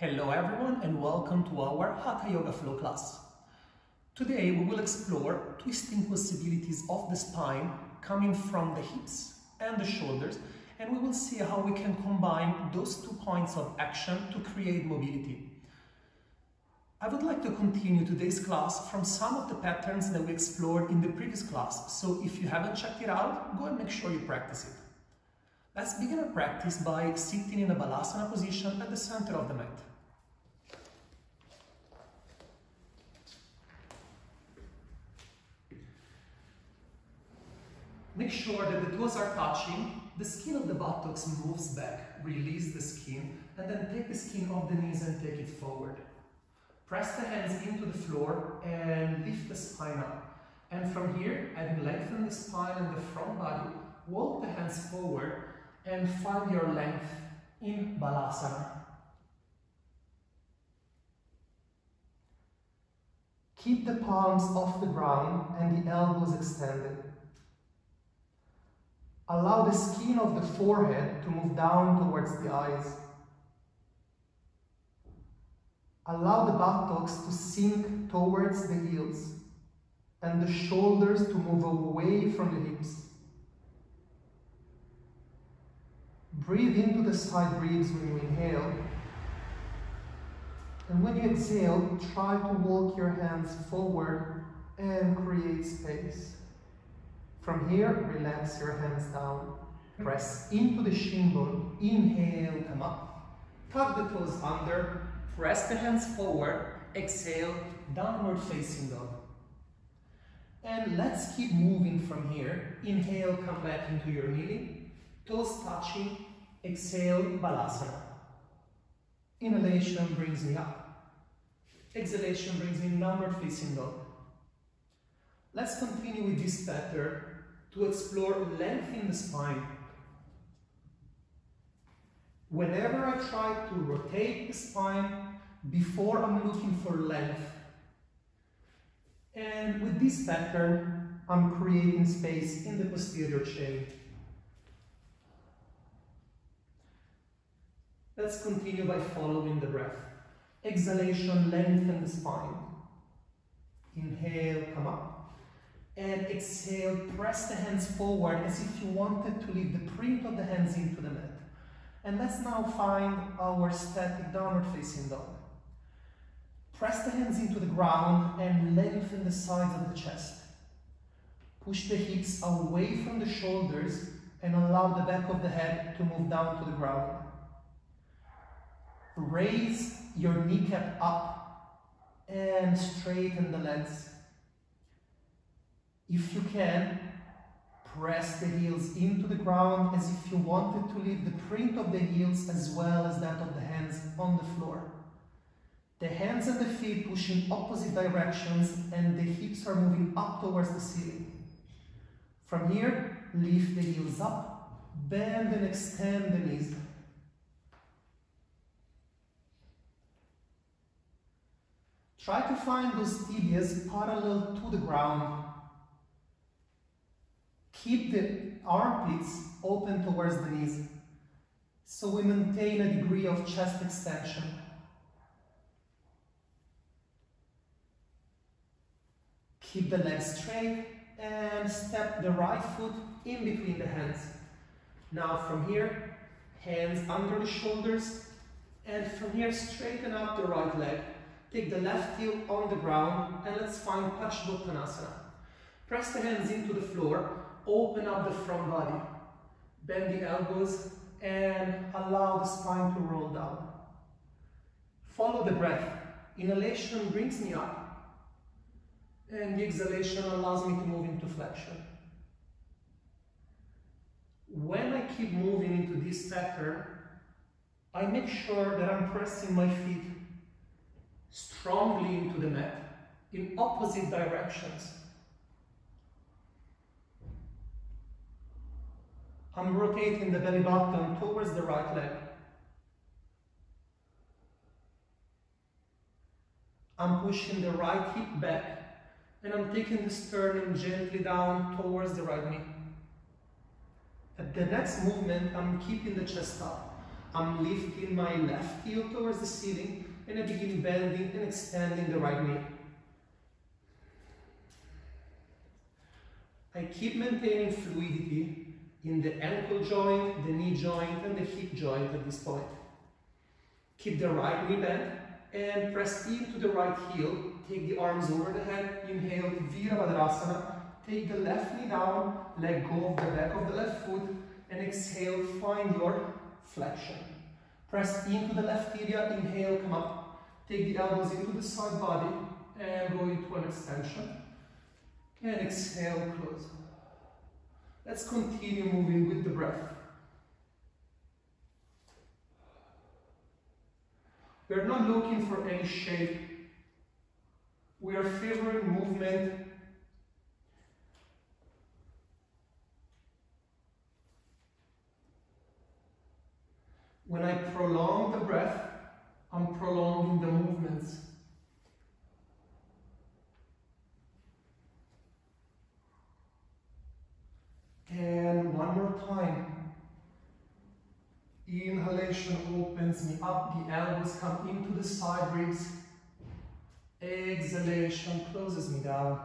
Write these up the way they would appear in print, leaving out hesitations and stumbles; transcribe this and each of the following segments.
Hello everyone and welcome to our Hatha Yoga Flow class. Today we will explore twisting possibilities of the spine coming from the hips and the shoulders, and we will see how we can combine those 2 points of action to create mobility. I would like to continue today's class from some of the patterns that we explored in the previous class, so if you haven't checked it out, go and make sure you practice it. Let's begin our practice by sitting in a Balasana position at the center of the mat. Make sure that the toes are touching, the skin of the buttocks moves back, release the skin, and then take the skin off the knees and take it forward. Press the hands into the floor and lift the spine up. And from here, having lengthened the spine and the front body, walk the hands forward and find your length in Balasana. Keep the palms off the ground and the elbows extended. Allow the skin of the forehead to move down towards the eyes. Allow the buttocks to sink towards the heels and the shoulders to move away from the hips. Breathe into the side ribs when you inhale. And when you exhale, try to walk your hands forward and create space. From here, relax your hands down. Press into the shin bone. Inhale, come up. Tuck the toes under. Press the hands forward. Exhale, downward facing dog. And let's keep moving from here. Inhale, come back into your kneeling. Toes touching. Exhale, Balasana. Inhalation brings me up. Exhalation brings me downward facing dog. Let's continue with this pattern to explore length in the spine. Whenever I try to rotate the spine, before I'm looking for length. And with this pattern, I'm creating space in the posterior chain. Let's continue by following the breath. Exhalation, lengthen the spine. Inhale, come up. And exhale, press the hands forward as if you wanted to leave the print of the hands into the mat. And let's now find our static downward facing dog. Press the hands into the ground and lengthen the sides of the chest. Push the hips away from the shoulders and allow the back of the head to move down to the ground. Raise your kneecap up and straighten the legs. If you can, press the heels into the ground as if you wanted to leave the print of the heels as well as that of the hands on the floor. The hands and the feet push in opposite directions and the hips are moving up towards the ceiling. From here, lift the heels up, bend and extend the knees. Try to find those tibias parallel to the ground. Keep the armpits open towards the knees, so we maintain a degree of chest extension. Keep the legs straight and step the right foot in between the hands. Now from here, hands under the shoulders, and from here straighten up the right leg. Take the left heel on the ground and let's find Trikonasana. Press the hands into the floor. Open up the front body, bend the elbows and allow the spine to roll down. Follow the breath. Inhalation brings me up and the exhalation allows me to move into flexion. When I keep moving into this pattern, I make sure that I'm pressing my feet strongly into the mat in opposite directions. I'm rotating the belly button towards the right leg. I'm pushing the right hip back and I'm taking the sternum gently down towards the right knee. At the next movement, I'm keeping the chest up. I'm lifting my left heel towards the ceiling and I begin bending and extending the right knee. I keep maintaining fluidity in the ankle joint, the knee joint and the hip joint at this point. Keep the right knee bent and press into the right heel. Take the arms over the head, inhale, Virabhadrasana. Take the left knee down, let go of the back of the left foot and exhale, find your flexion. Press into the left tibia, inhale, come up. Take the elbows into the side body and go into an extension. And exhale, close. Let's continue moving with the breath. We're not looking for any shape. We are favoring movement. When I prolong the breath, I'm prolonging the movements. And one more time. Inhalation opens me up, the elbows come into the side ribs. Exhalation closes me down.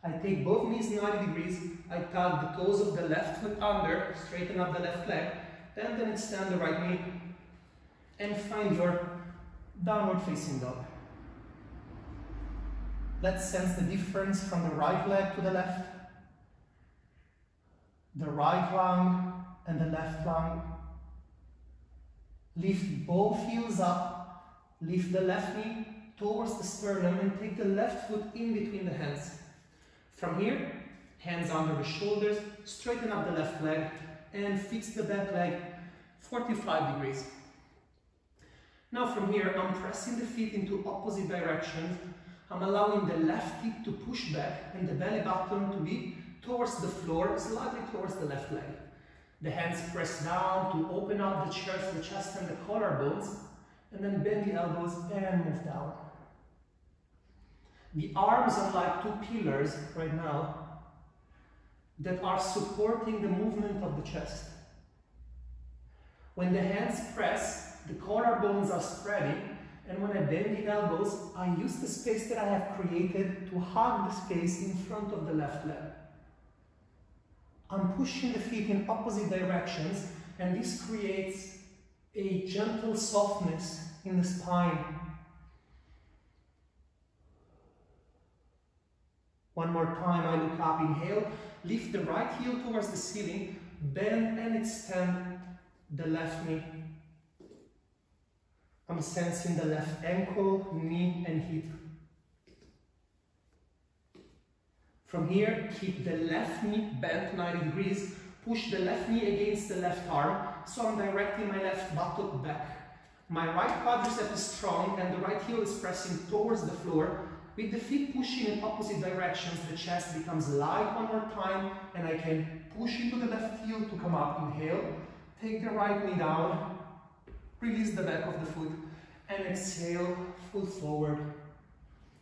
I take both knees 90 degrees, I tug the toes of the left foot under, straighten up the left leg, then extend the right knee, and find your downward facing dog. Let's sense the difference from the right leg to the left, the right lung and the left lung. Lift both heels up, lift the left knee towards the sternum and take the left foot in between the hands. From here, hands under the shoulders, straighten up the left leg and fix the back leg 45 degrees. Now from here, I'm pressing the feet into opposite directions. I'm allowing the left hip to push back and the belly button to be towards the floor, slightly towards the left leg. The hands press down to open up the chest and the collarbones, and then bend the elbows and move down. The arms are like two pillars right now that are supporting the movement of the chest. When the hands press, the collarbones are spreading, and when I bend the elbows, I use the space that I have created to hug the space in front of the left leg. I'm pushing the feet in opposite directions, and this creates a gentle softness in the spine. One more time, I look up, inhale, lift the right heel towards the ceiling, bend and extend the left knee. I'm sensing the left ankle, knee and hip. From here, keep the left knee bent 90 degrees, push the left knee against the left arm, so I'm directing my left buttock back. My right quadricep is strong and the right heel is pressing towards the floor. With the feet pushing in opposite directions, the chest becomes light one more time and I can push into the left heel to come up. Inhale, take the right knee down, release the back of the foot and exhale, full forward.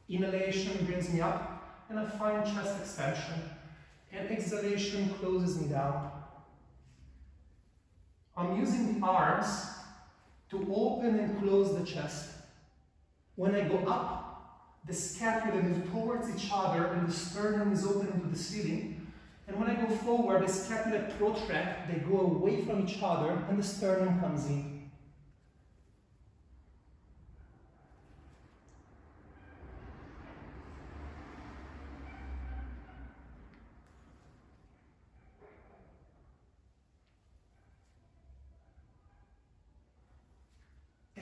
Inhalation brings me up and I find chest extension, and exhalation closes me down. I'm using the arms to open and close the chest. When I go up, the scapula move towards each other and the sternum is open into the ceiling. And when I go forward, the scapula protract, they go away from each other and the sternum comes in.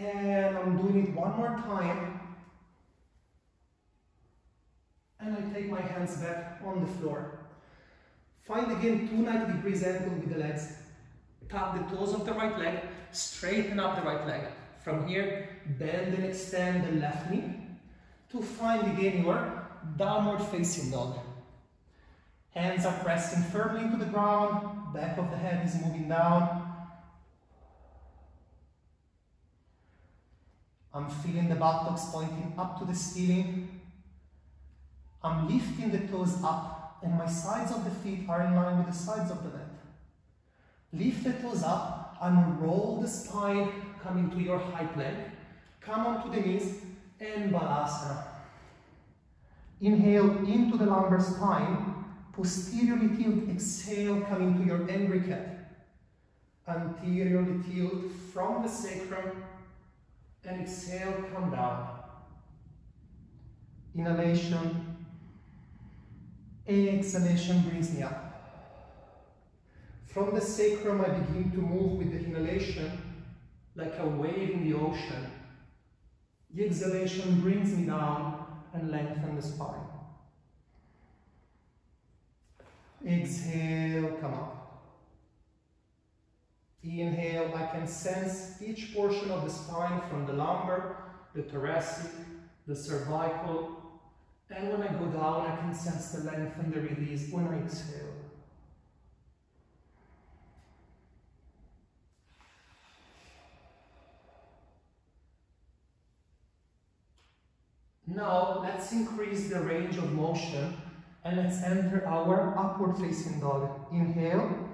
And I'm doing it one more time. And I take my hands back on the floor. Find again 290 degrees angle with the legs. Tap the toes of the right leg, straighten up the right leg. From here, bend and extend the left knee to find again your downward facing dog. Hands are pressing firmly into the ground, back of the head is moving down. I'm feeling the buttocks pointing up to the ceiling. I'm lifting the toes up and my sides of the feet are in line with the sides of the mat. Lift the toes up, Unroll the spine, come into your high plank. Come onto the knees and Balasana. Inhale into the lumbar spine, posteriorly tilt, exhale, come into your angry cat. Anteriorly tilt from the sacrum and exhale, come down. Inhalation, exhalation brings me up. From the sacrum I begin to move with the inhalation like a wave in the ocean. The exhalation brings me down and lengthen the spine. Exhale, come up. Inhale, I can sense each portion of the spine from the lumbar, the thoracic, the cervical, and when I go down, I can sense the length and the release when I exhale. Now, let's increase the range of motion and let's enter our upward facing dog. Inhale,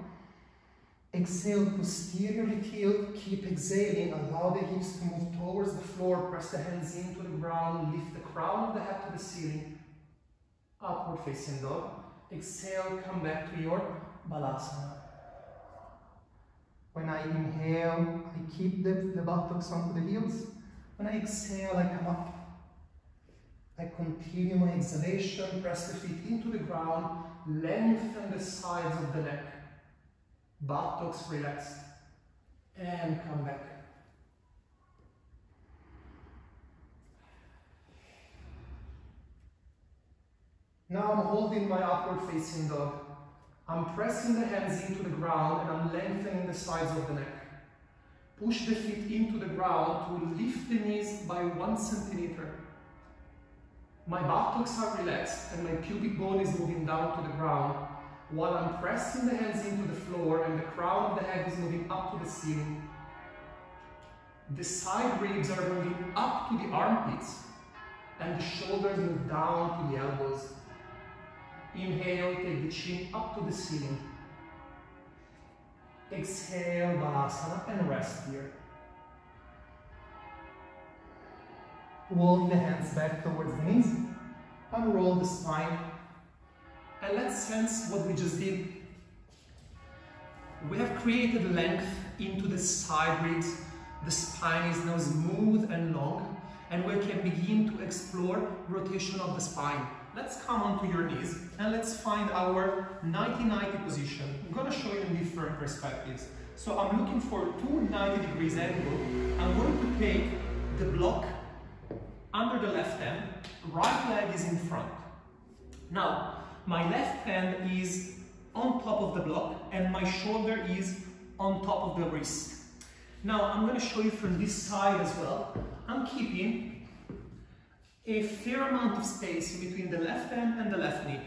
exhale, posteriorly tilt, keep exhaling, allow the hips to move towards the floor, press the hands into the ground, lift the crown of the head to the ceiling. Upward facing dog. Exhale, come back to your Balasana. When I inhale, I keep the buttocks onto the heels. When I exhale, I come up. I continue my exhalation, press the feet into the ground, lengthen the sides of the neck, buttocks relaxed, and come back. Now I'm holding my upward facing dog. I'm pressing the hands into the ground and I'm lengthening the sides of the neck. Push the feet into the ground to lift the knees by 1 centimeter. My buttocks are relaxed and my pubic bone is moving down to the ground while I'm pressing the hands into the floor and the crown of the head is moving up to the ceiling. The side ribs are moving up to the armpits and the shoulders move down to the elbows. Inhale, take the chin up to the ceiling. Exhale, Balasana, and rest here. Walk the hands back towards the knees, unroll the spine, and let's sense what we just did. We have created length into the side ribs, the spine is now smooth and long, and we can begin to explore rotation of the spine. Let's come onto your knees and let's find our 90-90 position. I'm going to show you in different perspectives. So I'm looking for 290 degrees angle. I'm going to take the block under the left hand, right leg is in front. Now, my left hand is on top of the block and my shoulder is on top of the wrist. Now, I'm going to show you from this side as well. I'm keeping a fair amount of space between the left hand and the left knee.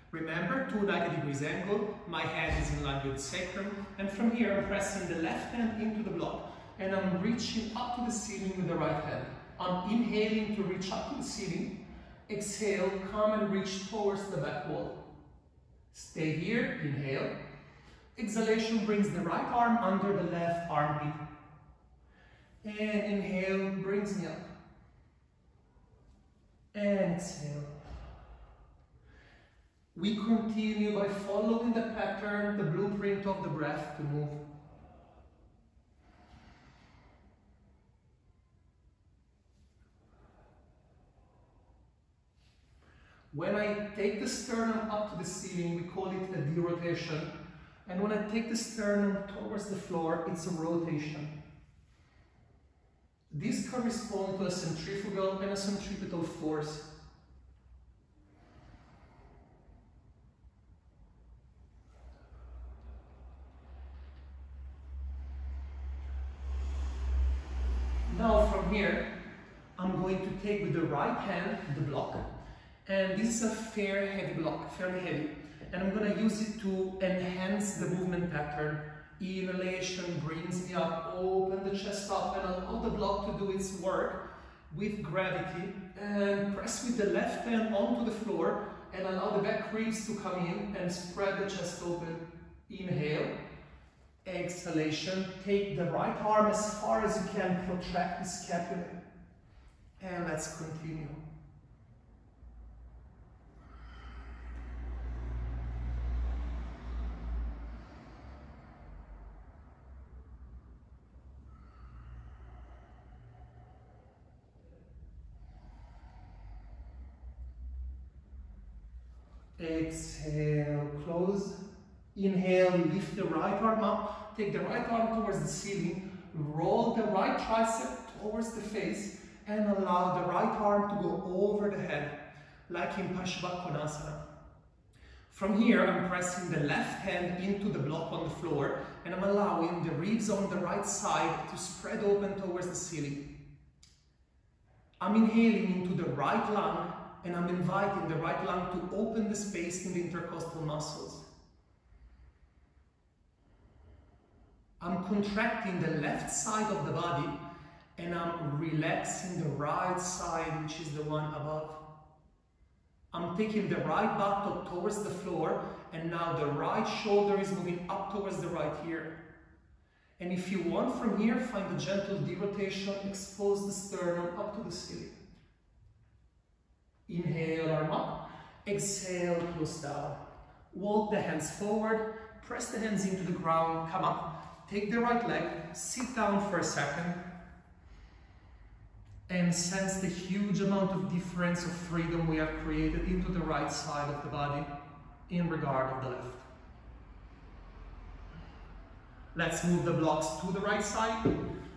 Remember, 290 degrees angle, my head is in line with the sacrum, and from here I'm pressing the left hand into the block and I'm reaching up to the ceiling with the right hand. I'm inhaling to reach up to the ceiling. Exhale, come and reach towards the back wall. Stay here, inhale. Exhalation brings the right arm under the left armpit. And inhale, brings me up. And exhale. We continue by following the pattern, the blueprint of the breath to move. When I take the sternum up to the ceiling, we call it a derotation. And when I take the sternum towards the floor, it's a rotation. This corresponds to a centrifugal and a centripetal force. Now from here, I'm going to take with the right hand the block. And this is a fairly heavy block, fairly heavy. And I'm going to use it to enhance the movement pattern. Inhalation brings me up, open the chest up and allow the block to do its work with gravity. And press with the left hand onto the floor and allow the back ribs to come in and spread the chest open. Inhale. Exhalation, take the right arm as far as you can, protract the scapula. And let's continue. Exhale, close. Inhale, lift the right arm up, take the right arm towards the ceiling, roll the right tricep towards the face, and allow the right arm to go over the head, like in Trikonasana. From here, I'm pressing the left hand into the block on the floor, and I'm allowing the ribs on the right side to spread open towards the ceiling. I'm inhaling into the right lung, and I'm inviting the right lung to open the space in the intercostal muscles. I'm contracting the left side of the body, and I'm relaxing the right side, which is the one above. I'm taking the right buttock towards the floor, and now the right shoulder is moving up towards the right ear. And if you want, from here, find a gentle derotation, expose the sternum up to the ceiling. Inhale, arm up. Exhale, close down. Walk the hands forward, press the hands into the ground, come up. Take the right leg, sit down for a second, and sense the huge amount of difference of freedom we have created into the right side of the body in regard of the left. Let's move the blocks to the right side.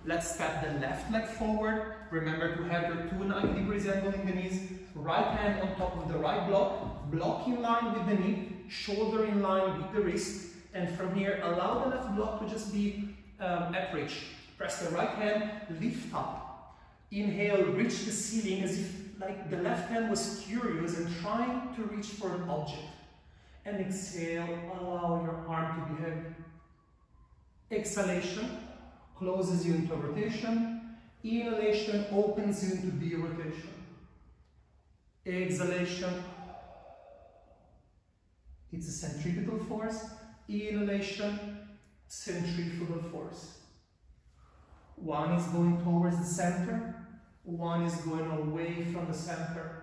Let's step the left leg forward. Remember to have your 290 degrees angle in the knees. Right hand on top of the right block. Block in line with the knee. Shoulder in line with the wrist. And from here, allow the left block to just be at reach. Press the right hand, lift up. Inhale, reach the ceiling as if like the left hand was curious and trying to reach for an object. And exhale, allow your arm to be heavy. Exhalation closes you into rotation. Inhalation opens you into derotation. Exhalation, it's a centripetal force. Inhalation, centrifugal force. One is going towards the center, one is going away from the center.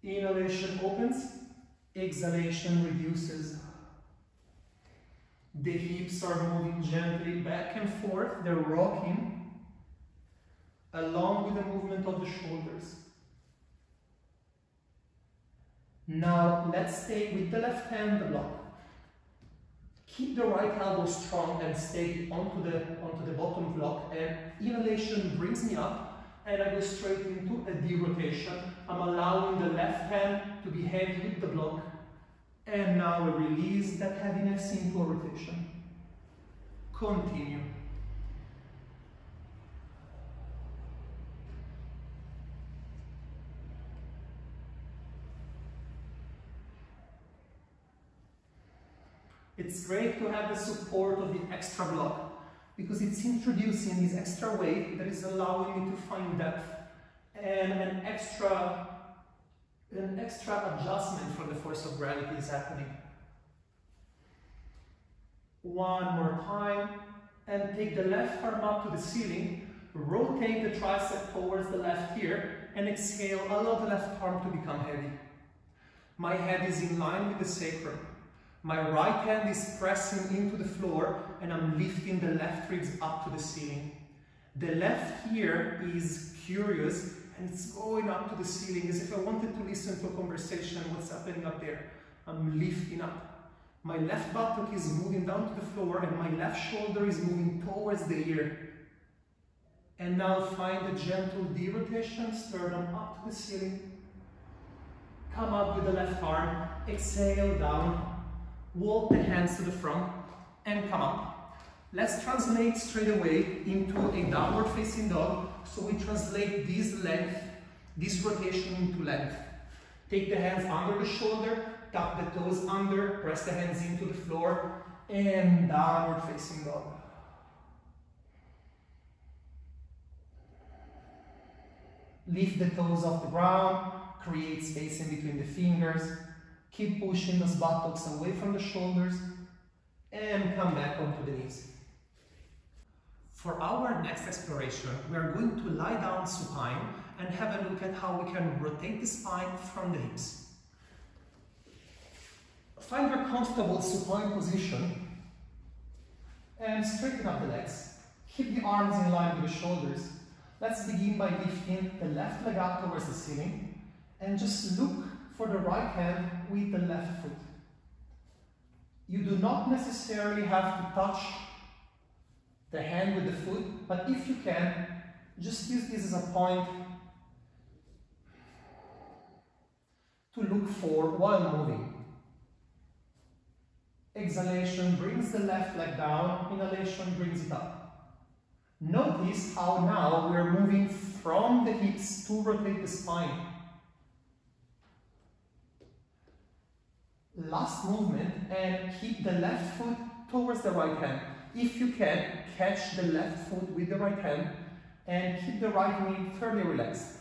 Inhalation opens, exhalation reduces. The hips are moving gently back and forth, they're rocking, along with the movement of the shoulders. Now let's stay with the left hand, the block. Keep the right elbow strong and stay onto the bottom block, and inhalation brings me up and I go straight into a derotation. I'm allowing the left hand to be heavy with the block, and now I release that heaviness into a rotation. Continue. It's great to have the support of the extra block because it's introducing this extra weight that is allowing me to find depth and an extra adjustment from the force of gravity is happening. One more time, and take the left arm up to the ceiling, rotate the tricep towards the left ear, and exhale, allow the left arm to become heavy. My head is in line with the sacrum. My right hand is pressing into the floor, and I'm lifting the left ribs up to the ceiling. The left ear is curious, and it's going up to the ceiling as if I wanted to listen to a conversation, what's happening up there. I'm lifting up. My left buttock is moving down to the floor, and my left shoulder is moving towards the ear. And now find a gentle derotation, sternum up to the ceiling. Come up with the left arm, exhale down. Walk the hands to the front and come up. Let's translate straight away into a downward facing dog. So we translate this length, this rotation into length. Take the hands under the shoulder, tuck the toes under, press the hands into the floor, and downward facing dog. Lift the toes off the ground, create space in between the fingers. Keep pushing those buttocks away from the shoulders and come back onto the knees. For our next exploration, we are going to lie down supine and have a look at how we can rotate the spine from the hips. Find your comfortable supine position and straighten up the legs. Keep the arms in line with the shoulders. Let's begin by lifting the left leg up towards the ceiling and just look for the right hand with the left foot. You do not necessarily have to touch the hand with the foot, but if you can, just use this as a point to look for while moving. Exhalation brings the left leg down, inhalation brings it up. Notice how now we are moving from the hips to rotate the spine. Last movement, and keep the left foot towards the right hand. If you can, catch the left foot with the right hand and keep the right knee fairly relaxed.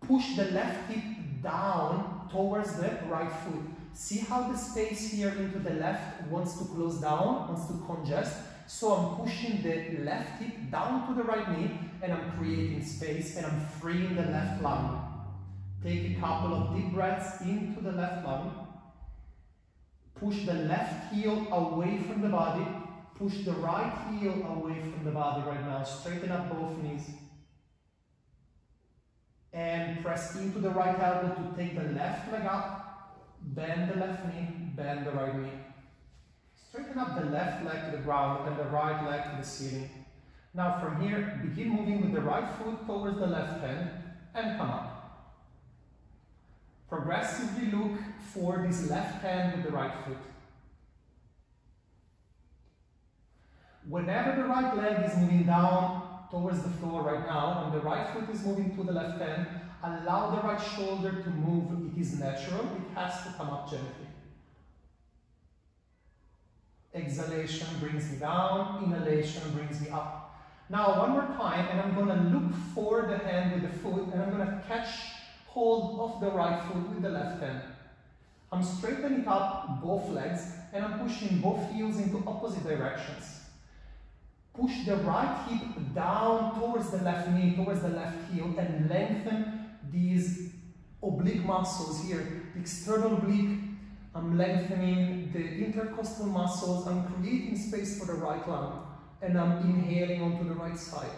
Push the left hip down towards the right foot. See how the space here into the left wants to close down, wants to congest. So I'm pushing the left hip down to the right knee and I'm creating space and I'm freeing the left lung. Take a couple of deep breaths into the left lung. Push the left heel away from the body. Push the right heel away from the body right now. Straighten up both knees. And press into the right elbow to take the left leg up. Bend the left knee, bend the right knee. Straighten up the left leg to the ground and the right leg to the ceiling. Now from here, begin moving with the right foot towards the left hand and come up. Progressively look for this left hand with the right foot. Whenever the right leg is moving down towards the floor right now and the right foot is moving to the left hand, allow the right shoulder to move. It is natural, it has to come up gently. Exhalation brings me down, inhalation brings me up. Now one more time, and I'm going to look for the hand with the foot and I'm going to catch hold of the right foot with the left hand. I'm straightening up both legs and I'm pushing both heels into opposite directions. Push the right hip down towards the left knee, towards the left heel, and lengthen these oblique muscles here. The external oblique, I'm lengthening the intercostal muscles, I'm creating space for the right lung, and I'm inhaling onto the right side.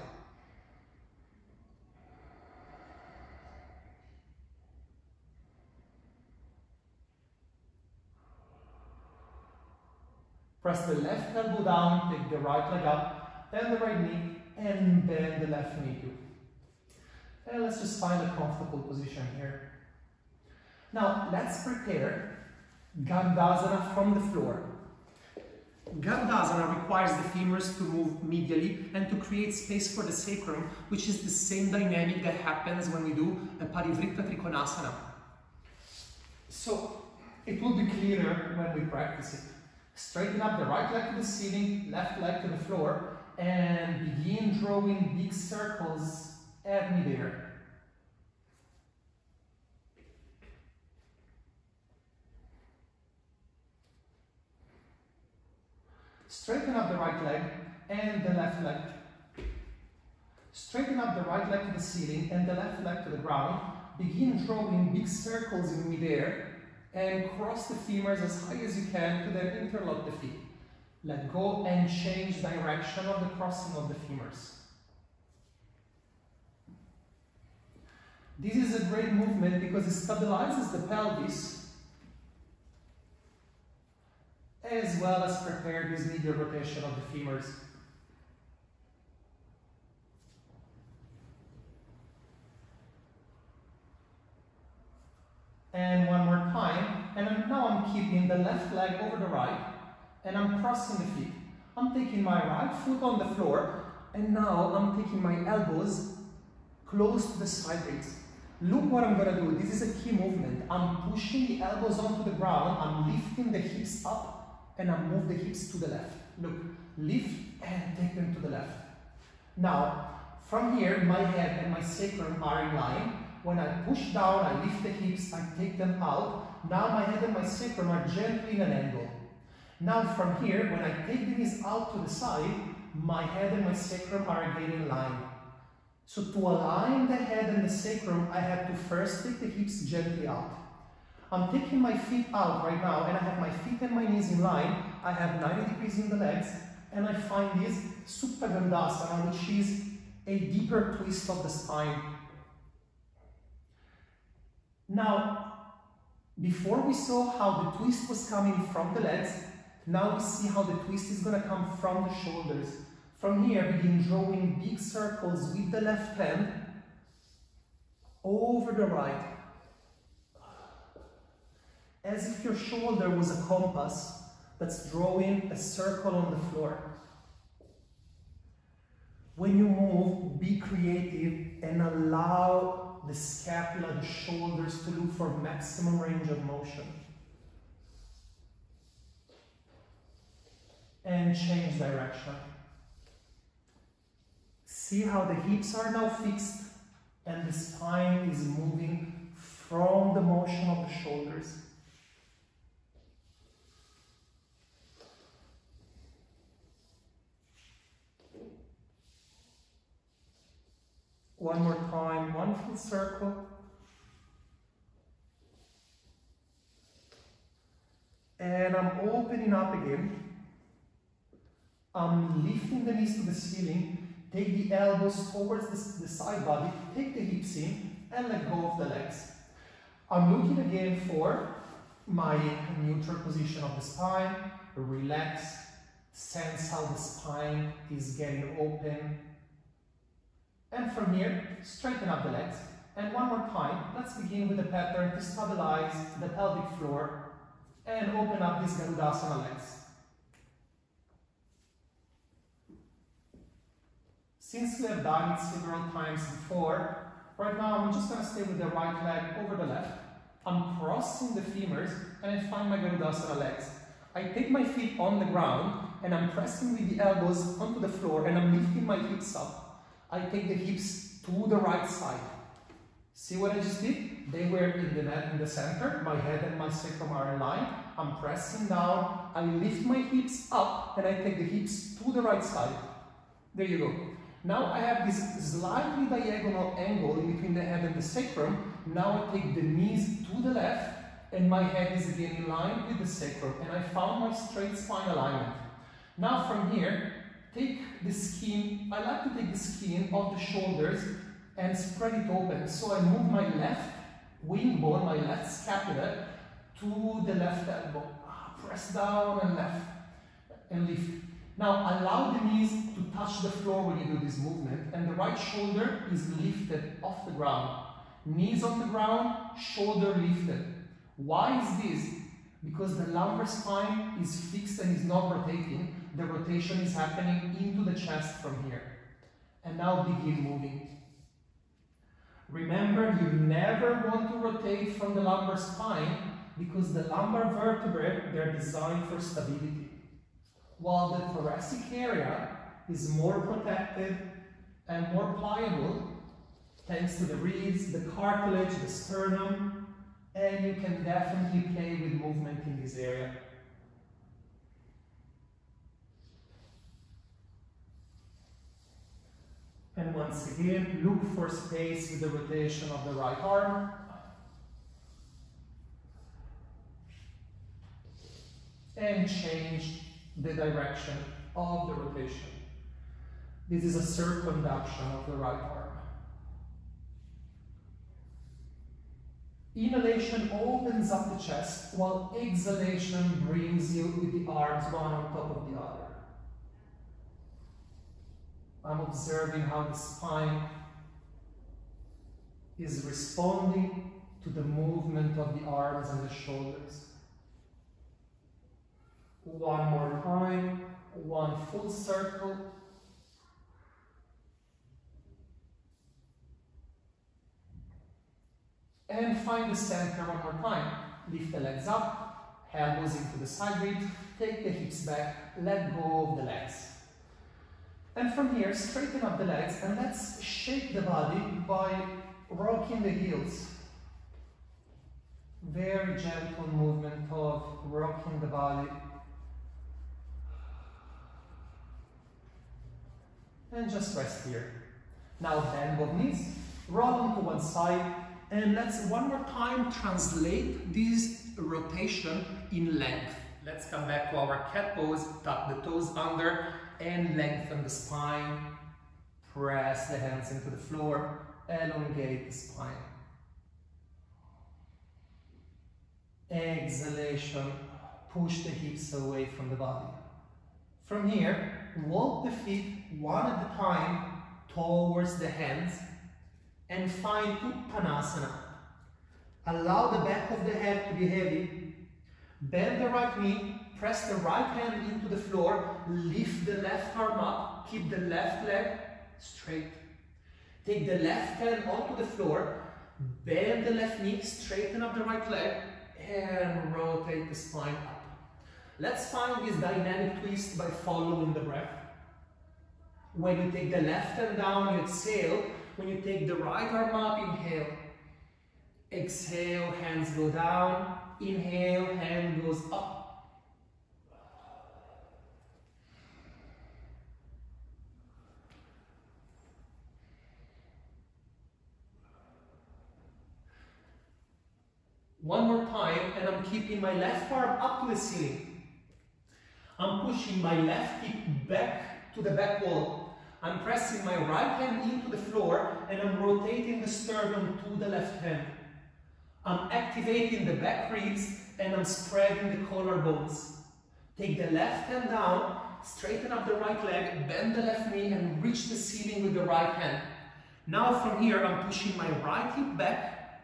Press the left elbow down, take the right leg up, bend the right knee, and bend the left knee too. And let's just find a comfortable position here. Now, let's prepare Gandhasana from the floor. Gandhasana requires the femurs to move medially and to create space for the sacrum, which is the same dynamic that happens when we do a Parivrtta Trikonasana. So, it will be clearer when we practice it. Straighten up the right leg to the ceiling, left leg to the floor, and begin drawing big circles at midair. Straighten up the right leg and the left leg. Straighten up the right leg to the ceiling and the left leg to the ground. Begin drawing big circles in midair and cross the femurs as high as you can to then interlock the feet. Let go and change direction of the crossing of the femurs. This is a great movement because it stabilizes the pelvis as well as prepare this medial rotation of the femurs. And one more time, and now I'm keeping the left leg over the right, and I'm crossing the feet. I'm taking my right foot on the floor, and now I'm taking my elbows close to the side ribs. Look what I'm going to do. This is a key movement. I'm pushing the elbows onto the ground, I'm lifting the hips up, and I move the hips to the left. Look, lift and take them to the left. Now, from here, my head and my sacrum are in line. When I push down, I lift the hips, I take them out, Now my head and my sacrum are gently in an angle. Now from here, when I take the knees out to the side, my head and my sacrum are again in line. So to align the head and the sacrum, I have to first take the hips gently out. I'm taking my feet out right now, and I have my feet and my knees in line. I have 90 degrees in the legs, and I find this Supta Gandhasana, which is a deeper twist of the spine. Now, before we saw how the twist was coming from the legs, now we see how the twist is going to come from the shoulders. From here, begin drawing big circles with the left hand over the right, as if your shoulder was a compass that's drawing a circle on the floor. When you move, be creative and allow the scapula, the shoulders, to look for maximum range of motion. And change direction. See how the hips are now fixed and the spine is moving from the motion of the shoulders. One more time, one full circle. And I'm opening up again. I'm lifting the knees to the ceiling. Take the elbows towards the side body. Take the hips in and let go of the legs. I'm looking again for my neutral position of the spine. Relax. Sense how the spine is getting open. And from here, straighten up the legs. And one more time, let's begin with the pattern to stabilize the pelvic floor and open up these Garudasana legs. Since we have done it several times before, right now I'm just going to stay with the right leg over the left. I'm crossing the femurs and I find my Garudasana legs. I take my feet on the ground and I'm pressing with the elbows onto the floor and I'm lifting my hips up. I take the hips to the right side. See what I just did? They were in the center. My head and my sacrum are in line. I'm pressing down. I lift my hips up and I take the hips to the right side. There you go. Now I have this slightly diagonal angle in between the head and the sacrum. Now I take the knees to the left and my head is again in line with the sacrum. And I found my straight spine alignment. Now from here, take the skin, I like to take the skin of the shoulders and spread it open. So I move my left wing bone, my left scapula, to the left elbow. Press down and left and lift. Now allow the knees to touch the floor when you do this movement, and the right shoulder is lifted off the ground. Knees on the ground, shoulder lifted. Why is this? Because the lumbar spine is fixed and is not rotating. The rotation is happening into the chest from here. And now begin moving. Remember, you never want to rotate from the lumbar spine because the lumbar vertebrae, they're designed for stability. While the thoracic area is more protected and more pliable, thanks to the ribs, the cartilage, the sternum, and you can definitely play with movement in this area. And once again, look for space with the rotation of the right arm. And change the direction of the rotation. This is a circumduction of the right arm. Inhalation opens up the chest, while exhalation brings you with the arms one on top of the other. I'm observing how the spine is responding to the movement of the arms and the shoulders. One more time, one full circle. And find the center one more time. Lift the legs up, elbows into the side ribs, take the hips back, let go of the legs. And from here, straighten up the legs and let's shake the body by rocking the heels. Very gentle movement of rocking the body. And just rest here. Now bend both knees, roll onto one side, and let's one more time translate this rotation in length. Let's come back to our cat pose, tuck the toes under, and lengthen the spine. Press the hands into the floor, elongate the spine. Exhalation, push the hips away from the body. From here, walk the feet one at a time towards the hands and find Uttanasana. Allow the back of the head to be heavy. Bend the right knee, press the right hand into the floor, lift the left arm up, keep the left leg straight. Take the left hand onto the floor, bend the left knee, straighten up the right leg, and rotate the spine up. Let's find this dynamic twist by following the breath. When you take the left hand down, you exhale. When you take the right arm up, inhale. Exhale, hands go down. Inhale, hand goes up. One more time, and I'm keeping my left arm up to the ceiling. I'm pushing my left hip back to the back wall. I'm pressing my right hand into the floor and I'm rotating the sternum to the left hand. I'm activating the back ribs and I'm spreading the collarbones. Take the left hand down, straighten up the right leg, bend the left knee and reach the ceiling with the right hand. Now from here I'm pushing my right hip back.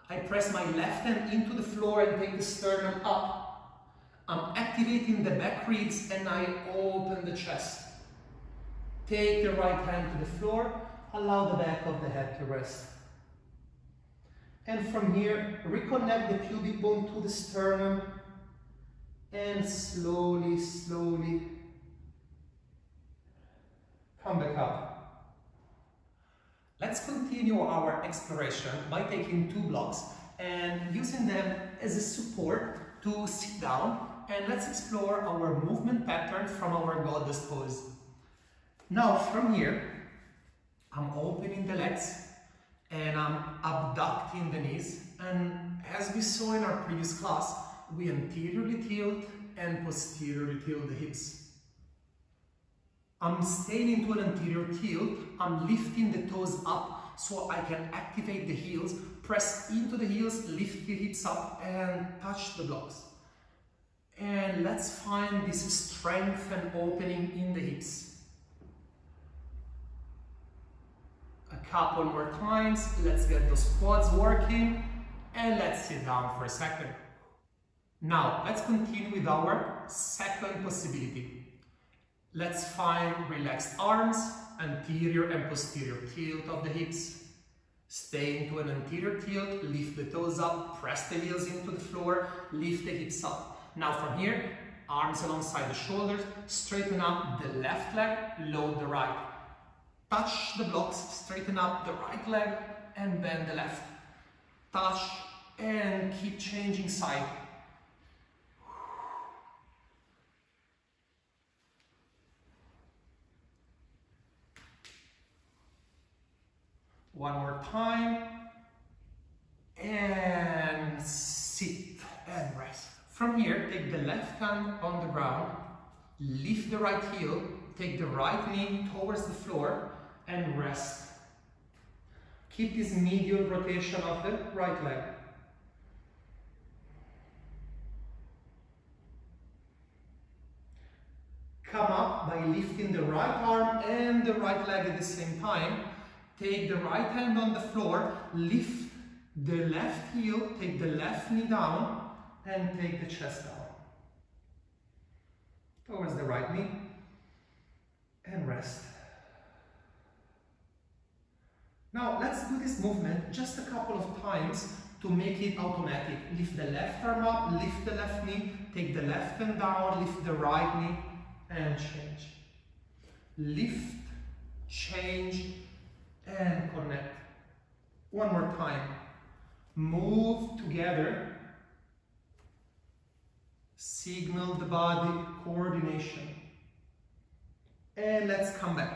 I press my left hand into the floor and take the sternum up. I'm activating the back ribs and I open the chest. Take the right hand to the floor, allow the back of the head to rest. And from here, reconnect the pubic bone to the sternum and slowly, slowly come back up. Let's continue our exploration by taking two blocks and using them as a support to sit down, and let's explore our movement pattern from our goddess pose. Now from here, I'm opening the legs and I'm abducting the knees, and as we saw in our previous class, we anteriorly tilt and posteriorly tilt the hips. I'm staying into an anterior tilt, I'm lifting the toes up so I can activate the heels, press into the heels, lift the hips up and touch the blocks. And let's find this strength and opening in the hips. A couple more times, let's get those quads working and let's sit down for a second. Now, let's continue with our second possibility. Let's find relaxed arms, anterior and posterior tilt of the hips. Stay into an anterior tilt, lift the toes up, press the heels into the floor, lift the hips up. Now from here, arms alongside the shoulders, straighten up the left leg, load the right. Touch the blocks, straighten up the right leg and bend the left. Touch and keep changing side. One more time. And sit and rest. From here, take the left hand on the ground, lift the right heel, take the right knee towards the floor and rest. Keep this medial rotation of the right leg. Come up by lifting the right arm and the right leg at the same time. Take the right hand on the floor, lift the left heel, take the left knee down and take the chest down towards the right knee and rest. Now let's do this movement just a couple of times to make it automatic. Lift the left arm up, lift the left knee, take the left hand down, lift the right knee and change. Lift, change and connect. One more time. Move together. Signal the body coordination. And let's come back.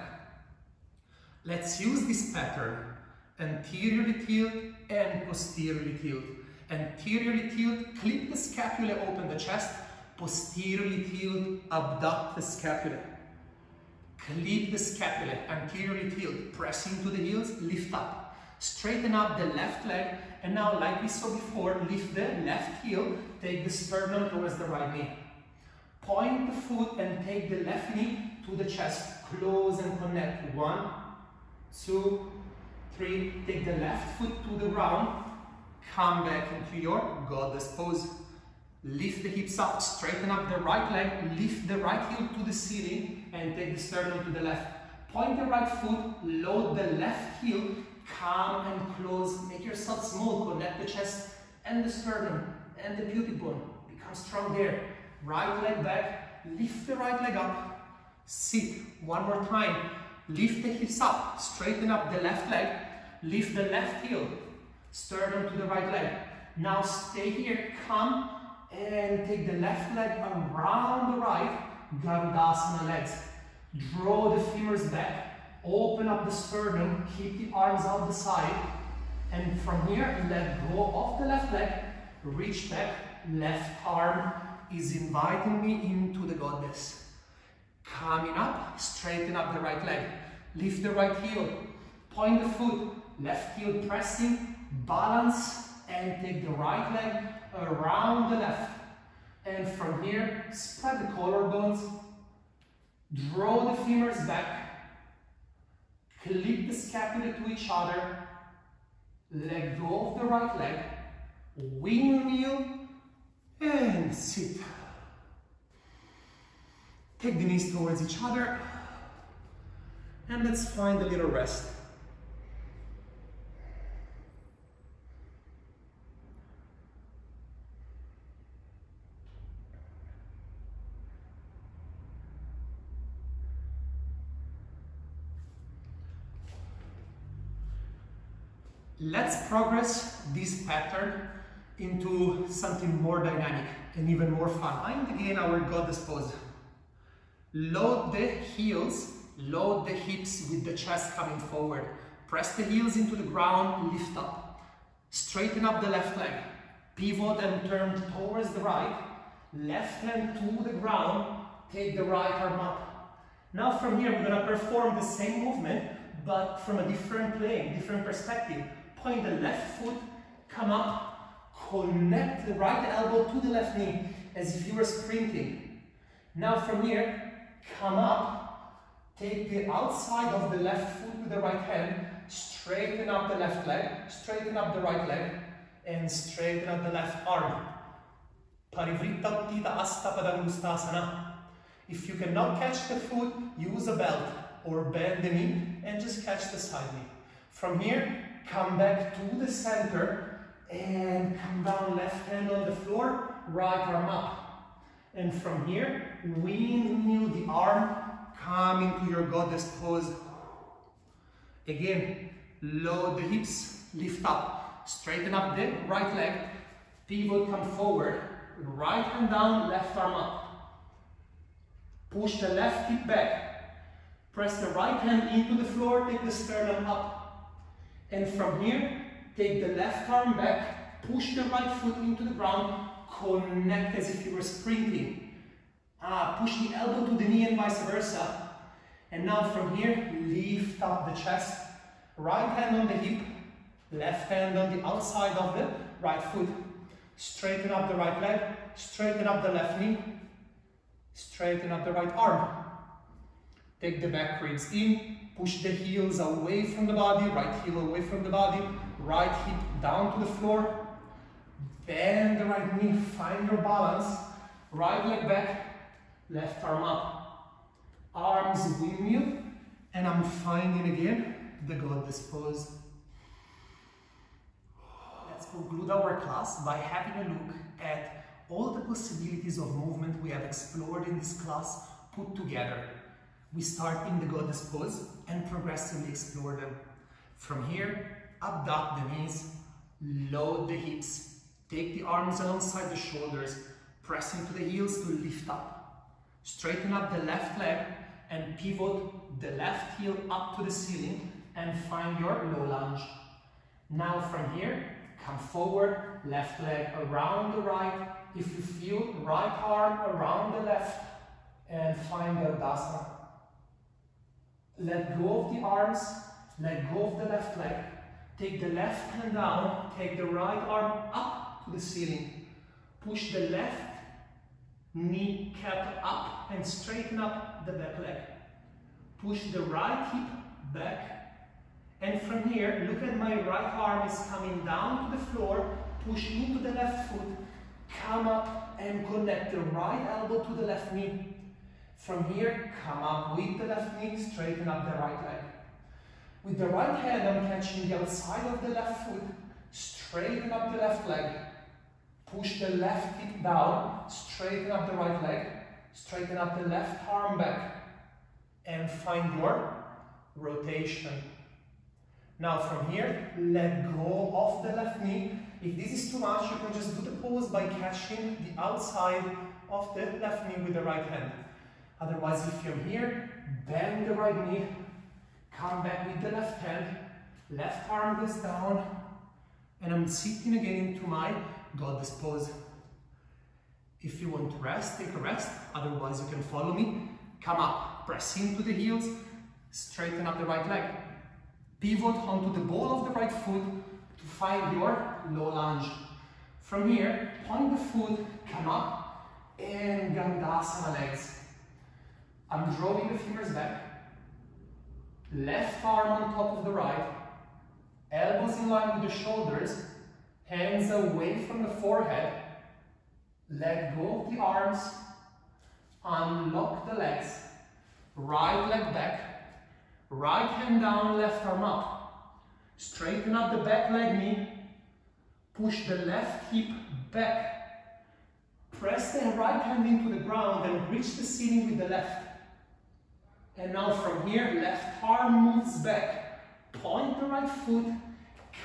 Let's use this pattern. Anteriorly tilt and posteriorly tilt. Anteriorly tilt, clip the scapula, open the chest. Posteriorly tilt, abduct the scapula. Clip the scapula, anteriorly tilt, press into the heels, lift up. Straighten up the left leg, and now, like we saw before, lift the left heel, take the sternum towards the right knee. Point the foot and take the left knee to the chest. Close and connect. 1, 2, 3. Take the left foot to the ground. Come back into your goddess pose. Lift the hips up, straighten up the right leg, lift the right heel to the ceiling, and take the sternum to the left. Point the right foot, load the left heel, come and close, make yourself small, connect the chest and the sternum and the pubic bone. Become strong there. Right leg back, lift the right leg up, sit. One more time. Lift the hips up, straighten up the left leg, lift the left heel, sternum to the right leg. Now stay here, come and take the left leg around the right, Garudasana legs. Draw the femurs back, open up the sternum, keep the arms out the side, and from here, let go of the left leg, reach back, left arm is inviting me into the goddess. Coming up, straighten up the right leg, lift the right heel, point the foot, left heel pressing, balance, and take the right leg around the left. And from here, spread the collarbones, draw the femurs back, clip the scapula to each other, let go of the right leg, windmill, and sit. Take the knees towards each other, and let's find a little rest. Let's progress this pattern into something more dynamic and even more fun. Find again our goddess pose. Load the heels, load the hips with the chest coming forward. Press the heels into the ground, lift up. Straighten up the left leg. Pivot and turn towards the right. Left hand to the ground, take the right arm up. Now from here, we're going to perform the same movement, but from a different plane, different perspective. Point the left foot, come up, connect the right elbow to the left knee as if you were sprinting. Now from here, come up, take the outside of the left foot with the right hand, straighten up the left leg, straighten up the right leg, and straighten up the left arm. Parivrtta Uttita Asta Padangustasana. If you cannot catch the foot, use a belt or bend the knee and just catch the side knee. From here, come back to the center and come down, left hand on the floor, right arm up. And from here, windmill the arm, come into your goddess pose. Again, load the hips, lift up, straighten up the right leg, pivot, come forward, right hand down, left arm up. Push the left hip back, press the right hand into the floor, take the sternum up. And from here, take the left arm back, push the right foot into the ground, connect as if you were sprinting. Push the elbow to the knee and vice versa. And now from here, lift up the chest. Right hand on the hip, left hand on the outside of the right foot. Straighten up the right leg, straighten up the left knee, straighten up the right arm. Take the back ribs in. Push the heels away from the body, right heel away from the body, right hip down to the floor. Bend the right knee, find your balance. Right leg back, left arm up. Arms windmill, and I'm finding again the goddess pose. Let's conclude our class by having a look at all the possibilities of movement we have explored in this class put together. We start in the goddess pose and progressively explore them. From here, abduct the knees, load the hips, take the arms alongside the shoulders, press into the heels to lift up. Straighten up the left leg and pivot the left heel up to the ceiling and find your low lunge. Now from here, come forward, left leg around the right. If you feel, right arm around the left and find Blardone. Let go of the arms, let go of the left leg. Take the left hand down, take the right arm up to the ceiling. Push the left kneecap up and straighten up the back leg. Push the right hip back. And from here, look at my right arm is coming down to the floor. Push into the left foot. Come up and connect the right elbow to the left knee. From here, come up with the left knee, straighten up the right leg. With the right hand, I'm catching the outside of the left foot, straighten up the left leg. Push the left hip down, straighten up the right leg, straighten up the left arm back, and find your rotation. Now from here, let go of the left knee. If this is too much, you can just do the pose by catching the outside of the left knee with the right hand. Otherwise, if you're here, bend the right knee, come back with the left hand, left arm goes down, and I'm sitting again into my goddess pose. If you want to rest, take a rest. Otherwise, you can follow me. Come up, press into the heels, straighten up the right leg. Pivot onto the ball of the right foot to find your low lunge. From here, point the foot, come up, and Gandasana legs. I'm drawing the fingers back. Left arm on top of the right. Elbows in line with the shoulders. Hands away from the forehead. Let go of the arms. Unlock the legs. Right leg back. Right hand down, left arm up. Straighten up the back leg knee. Push the left hip back. Press the right hand into the ground and reach the ceiling with the left. And now from here, left arm moves back. Point the right foot.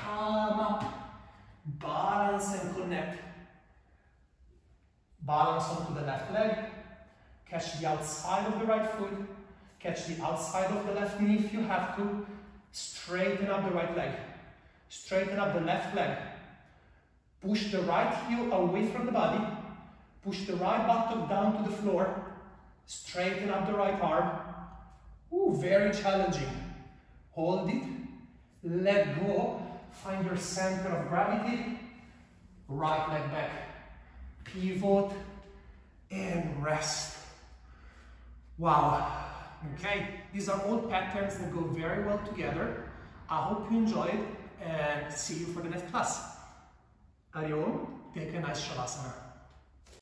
Come up. Balance and connect. Balance onto the left leg. Catch the outside of the right foot. Catch the outside of the left knee if you have to. Straighten up the right leg. Straighten up the left leg. Push the right heel away from the body. Push the right buttock down to the floor. Straighten up the right arm. Ooh, very challenging. Hold it. Let go. Find your center of gravity. Right leg back. Pivot. And rest. Wow. Okay, these are all patterns that go very well together. I hope you enjoyed and see you for the next class. Arion, take a nice Shavasana.